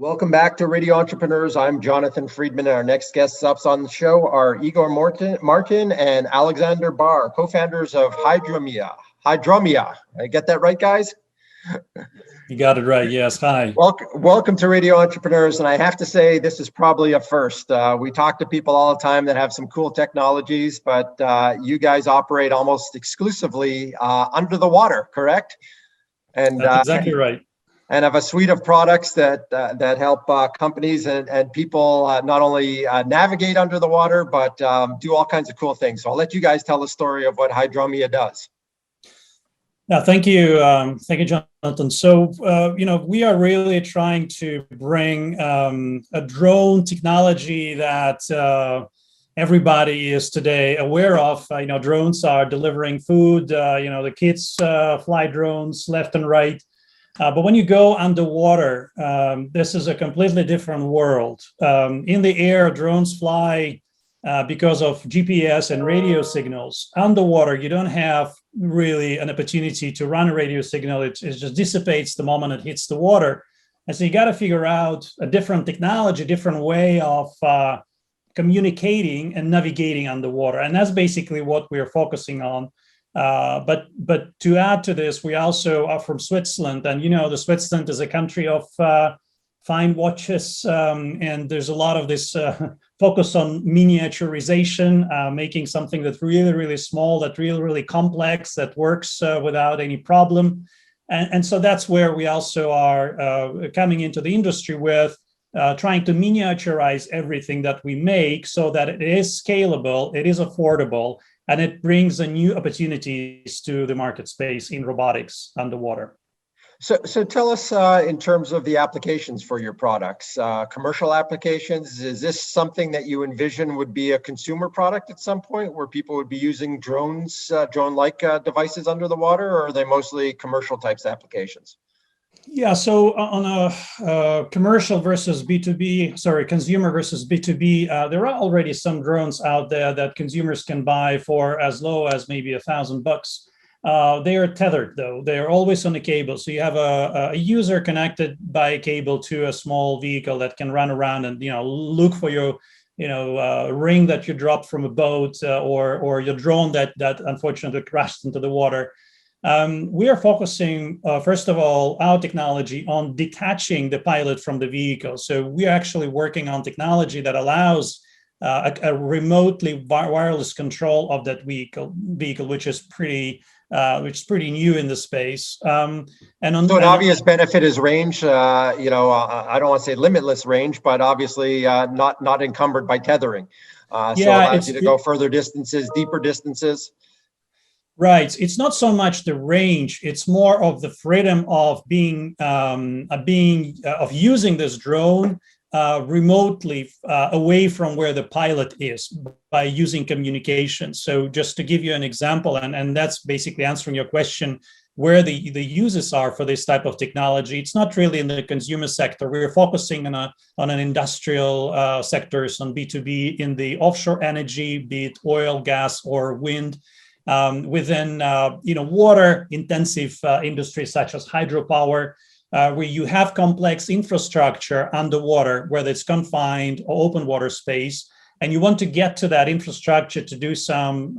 Welcome back to Radio Entrepreneurs. I'm Jonathan Freedman, and our next guests up on the show are Igor Martin and Alexander Bahr, co-founders of Hydromea. Hydromea. I get that right, guys? You got it right. Yes. Hi. Welcome to Radio Entrepreneurs. And I have to say, this is probably a first. We talk to people all the time that have some cool technologies, but you guys operate almost exclusively under the water, correct? And that's exactly right. And have a suite of products that help companies and people not only navigate under the water, but do all kinds of cool things. So I'll let you guys tell the story of what Hydromea does. Yeah, thank you, Jonathan. So, we are really trying to bring a drone technology that everybody is today aware of. Drones are delivering food. The kids fly drones left and right. But when you go underwater, this is a completely different world. In the air, drones fly because of GPS and radio signals. Underwater, you don't have really an opportunity to run a radio signal. It just dissipates the moment it hits the water. And so you got to figure out a different technology, different way of communicating and navigating underwater. And that's basically what we're focusing on. But to add to this, we also are from Switzerland, and the Switzerland is a country of fine watches, and there's a lot of this focus on miniaturization, making something that's really, really small, that really complex, that works without any problem. And so that's where we also are coming into the industry with trying to miniaturize everything that we make so that it is scalable, it is affordable, and it brings a new opportunities to the market space in robotics underwater. So tell us in terms of the applications for your products, commercial applications, is this something that you envision would be a consumer product at some point where people would be using drones, drone-like devices under the water, or are they mostly commercial types applications? Yeah, so on a commercial versus B2B, consumer versus B2B, there are already some drones out there that consumers can buy for as low as maybe $1,000. They are tethered, though. They are always on a cable. So you have a user connected by a cable to a small vehicle that can run around and look for your ring that you dropped from a boat or your drone that unfortunately crashed into the water. We are focusing, first of all, our technology on detaching the pilot from the vehicle. So we are actually working on technology that allows a remotely wireless control of that vehicle, which is pretty new in the space. So an obvious benefit is range. I don't want to say limitless range, but obviously not encumbered by tethering. So it allows you to go further distances, deeper distances. Right. It's not so much the range; it's more of the freedom of of using this drone remotely away from where the pilot is by using communication. So, just to give you an example, and that's basically answering your question, where the uses are for this type of technology. It's not really in the consumer sector. We're focusing on an industrial sectors, on B2B, in the offshore energy, be it oil, gas, or wind. Within water intensive industries such as hydropower, where you have complex infrastructure underwater, whether it's confined or open water space, and you want to get to that infrastructure to do some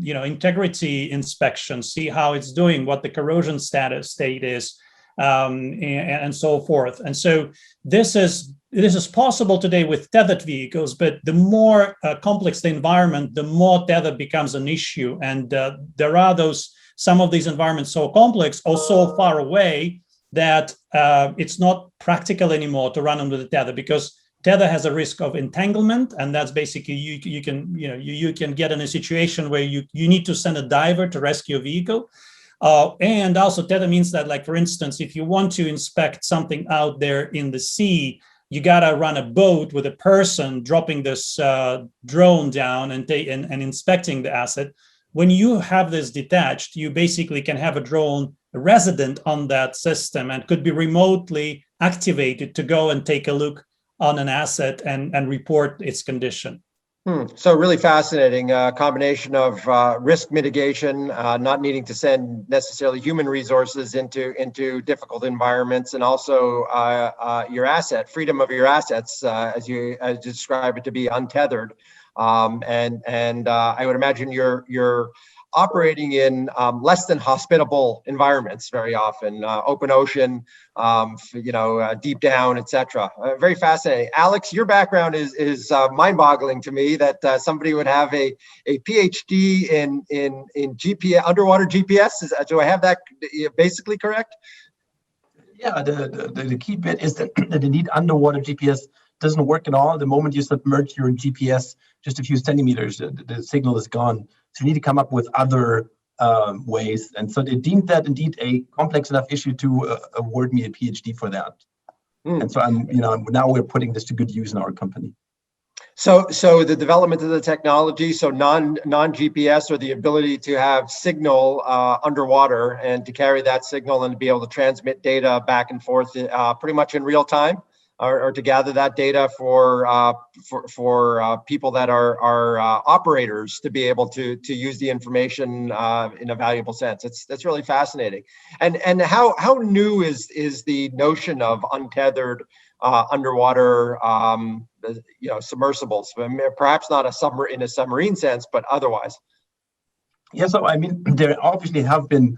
integrity inspection, see how it's doing, what the corrosion state is, and so forth. And so this is possible today with tethered vehicles, but the more complex the environment, the more tether becomes an issue. And there are some of these environments so complex or so far away that it's not practical anymore to run under the tether, because tether has a risk of entanglement, and that's basically you can get in a situation where you need to send a diver to rescue a vehicle. And also tether means that, like, for instance, if you want to inspect something out there in the sea, you got to run a boat with a person dropping this drone down and inspecting the asset. When you have this detached, you basically can have a drone resident on that system and could be remotely activated to go and take a look on an asset and report its condition. So really fascinating combination of risk mitigation, not needing to send necessarily human resources into difficult environments, and also your freedom of your assets, as you describe it, to be untethered. And I would imagine you're operating in less than hospitable environments very often, open ocean, deep down, etc. Very fascinating. Alex, your background is mind-boggling to me that somebody would have a PhD in GPS, underwater GPS. Do I have that basically correct? Yeah, the key bit is that the need underwater GPS doesn't work at all. The moment you submerge your GPS just a few centimeters, the signal is gone. So you need to come up with other ways. And so they deemed that indeed a complex enough issue to award me a PhD for that. And so now we're putting this to good use in our company. So the development of the technology, so non-GPS, or the ability to have signal underwater and to carry that signal and to be able to transmit data back and forth pretty much in real time, or to gather that data for people that are operators to be able to use the information in a valuable sense. That's really fascinating. And how new is the notion of untethered underwater submersibles? Perhaps not in a submarine sense, but otherwise. Yeah, so I mean, there obviously have been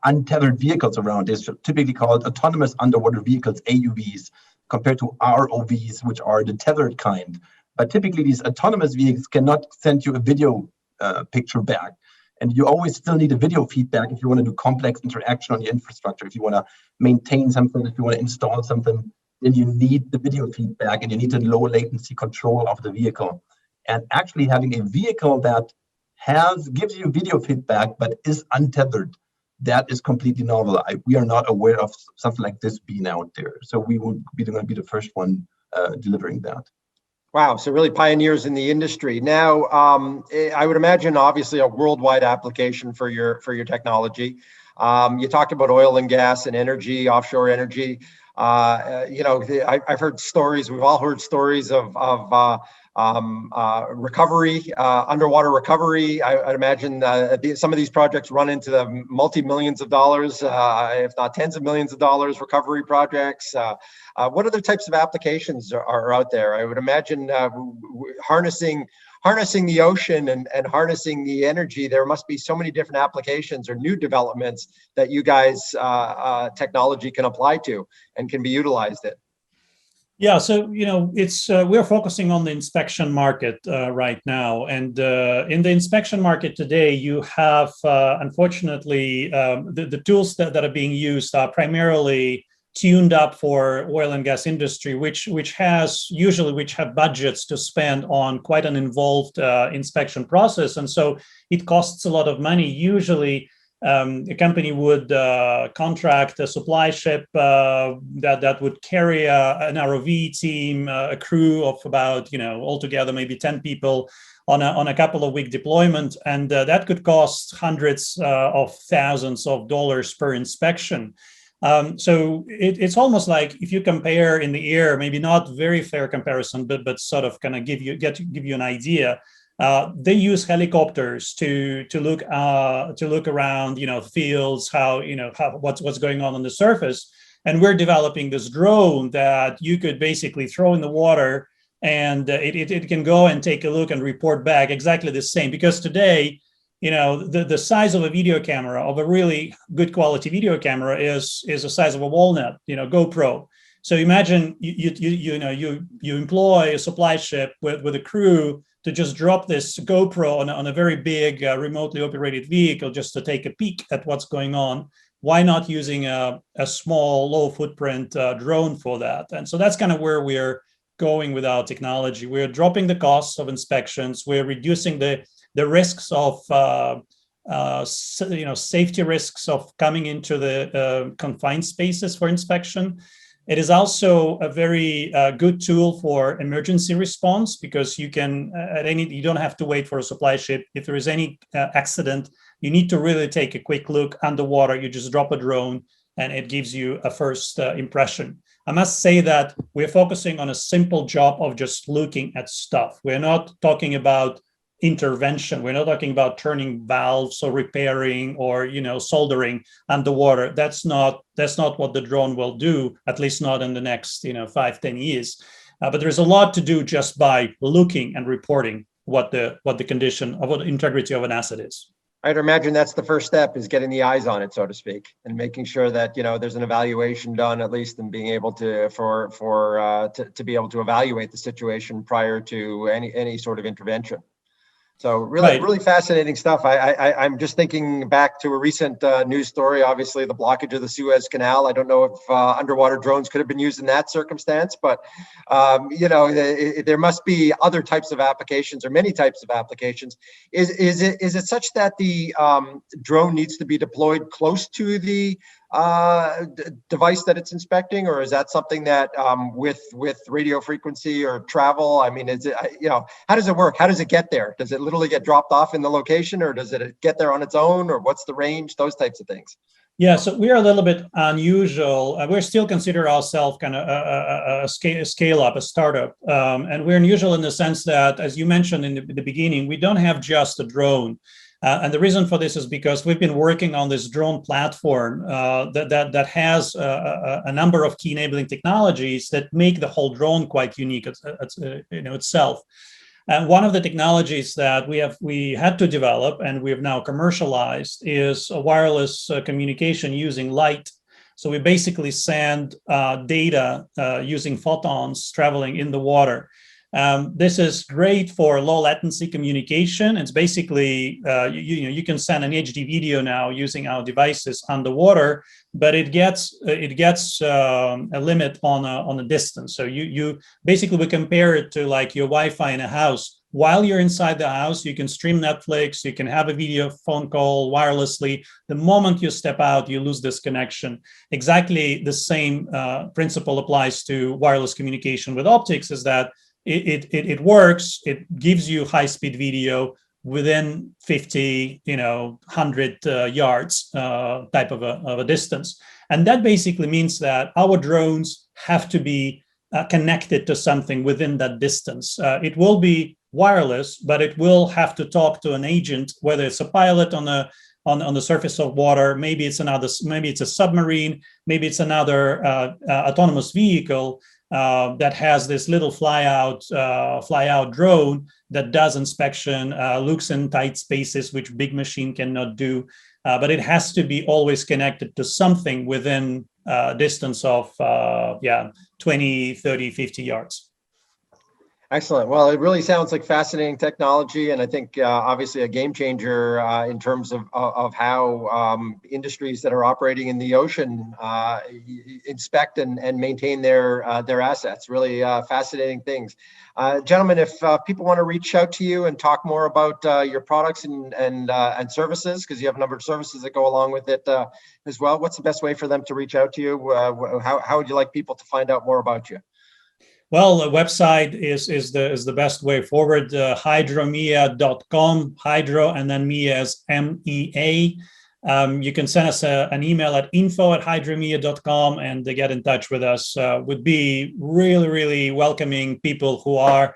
untethered vehicles around. It's typically called autonomous underwater vehicles, AUVs, compared to ROVs, which are the tethered kind. But typically these autonomous vehicles cannot send you a video picture back. And you always still need a video feedback if you want to do complex interaction on your infrastructure. If you want to maintain something, if you want to install something, then you need the video feedback and you need the low latency control of the vehicle. And actually having a vehicle that gives you video feedback but is untethered, that is completely novel. We are not aware of something like this being out there. So we would be going to be the first one delivering that. Wow, so really pioneers in the industry. Now, I would imagine obviously a worldwide application for your technology. You talked about oil and gas and energy, offshore energy. I've heard stories. We've all heard stories of recovery, underwater recovery. I'd imagine some of these projects run into the multi-millions of dollars, if not tens of millions of dollars, recovery projects. What other types of applications are out there? I would imagine harnessing the ocean and harnessing the energy. There must be so many different applications or new developments that you guys technology can apply to and can be utilized in. Yeah, so it's we're focusing on the inspection market right now, and in the inspection market today, you have unfortunately the tools that are being used are primarily tuned up for oil and gas industry, which have budgets to spend on quite an involved inspection process, and so it costs a lot of money. Usually, a company would contract a supply ship that would carry an ROV team, a crew of about altogether maybe 10 people on a couple of week deployment, and that could cost hundreds of thousands of dollars per inspection. So it's almost like if you compare in the air, maybe not very fair comparison, but sort of kind of give you an idea. They use helicopters to look around, fields, what's going on the surface, and we're developing this drone that you could basically throw in the water, and it can go and take a look and report back exactly the same. Because today, the size of a video camera, of a really good quality video camera, is the size of a walnut, GoPro. So imagine you employ a supply ship with a crew to just drop this GoPro on a very big remotely operated vehicle just to take a peek at what's going on. Why not using a small, low footprint drone for that? And so that's kind of where we're going with our technology. We're dropping the costs of inspections. We're reducing the risks of safety risks of coming into the confined spaces for inspection. It is also a very good tool for emergency response, because you can you don't have to wait for a supply ship. If there is any accident, you need to really take a quick look underwater. You just drop a drone and it gives you a first impression. I must say that we're focusing on a simple job of just looking at stuff. We're not talking about intervention. We're not talking about turning valves or repairing or soldering underwater. That's not what the drone will do, at least not in the next 5-10 years. But there's a lot to do just by looking and reporting what the condition of what the integrity of an asset is. I'd imagine that's the first step, is getting the eyes on it, so to speak, and making sure that there's an evaluation done at least, and being able to to be able to evaluate the situation prior to any sort of intervention. So really fascinating stuff. I'm just thinking back to a recent news story, obviously the blockage of the Suez Canal. I don't know if underwater drones could have been used in that circumstance, but there must be other types of applications, or many types of applications. Is it such that the drone needs to be deployed close to the device that it's inspecting, or is that something that with radio frequency or travel? I mean, is it how does it work? How does it get there? Does it literally get dropped off in the location, or does it get there on its own, or what's the range? Those types of things. Yeah, so we are a little bit unusual. We still consider ourselves kind of a scale up, a startup, and we're unusual in the sense that, as you mentioned in the beginning, we don't have just a drone. And the reason for this is because we've been working on this drone platform that has a number of key enabling technologies that make the whole drone quite unique itself. And one of the technologies that we had to develop, and we have now commercialized, is a wireless communication using light. So we basically send data using photons traveling in the water. This is great for low latency communication. It's basically, you can send an HD video now using our devices underwater, but it gets a limit on a distance. So you basically, we compare it to like your Wi-Fi in a house. While you're inside the house, you can stream Netflix, you can have a video phone call wirelessly. The moment you step out, you lose this connection. Exactly the same principle applies to wireless communication with optics, is that it works. It gives you high-speed video within 50, 100 yards type of a distance. And that basically means that our drones have to be connected to something within that distance. It will be wireless, but it will have to talk to an agent, whether it's a pilot on the surface of water, maybe it's a submarine, maybe it's another autonomous vehicle that has this little fly out drone that does inspection, looks in tight spaces, which big machine cannot do. But it has to be always connected to something within distance of 20, 30, 50 yards. Excellent. Well, it really sounds like fascinating technology, and I think obviously a game changer in terms of how industries that are operating in the ocean inspect and maintain their assets. Really fascinating things. Gentlemen, if people want to reach out to you and talk more about your products and services, because you have a number of services that go along with it as well, what's the best way for them to reach out to you? How would you like people to find out more about you? Well, the website is the best way forward. Hydromea.com, hydro, and then Mea as MEA. You can send us an email at info@hydromea.com and get in touch with us. Would be really, really welcoming people who are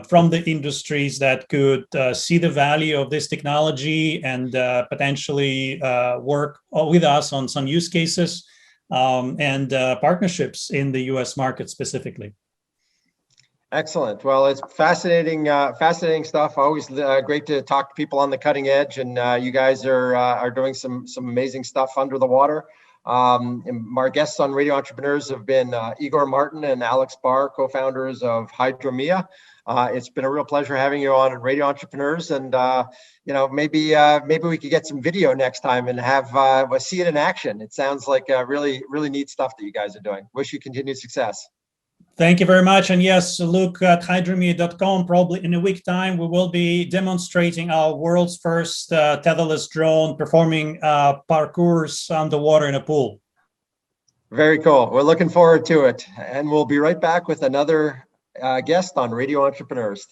from the industries that could see the value of this technology and potentially work with us on some use cases and partnerships in the US market specifically. Excellent. Well, it's fascinating stuff. Always great to talk to people on the cutting edge, and you guys are doing some amazing stuff under the water. And our guests on Radio Entrepreneurs have been Igor Martin and Alex Bahr, co-founders of Hydromea. It's been a real pleasure having you on Radio Entrepreneurs, and maybe we could get some video next time and have see it in action. It sounds like really neat stuff that you guys are doing. Wish you continued success. Thank you very much. And yes, look at hydromea.com. Probably in a week time, we will be demonstrating our world's first tetherless drone performing parkours underwater in a pool. Very cool. We're looking forward to it. And we'll be right back with another guest on Radio Entrepreneurs.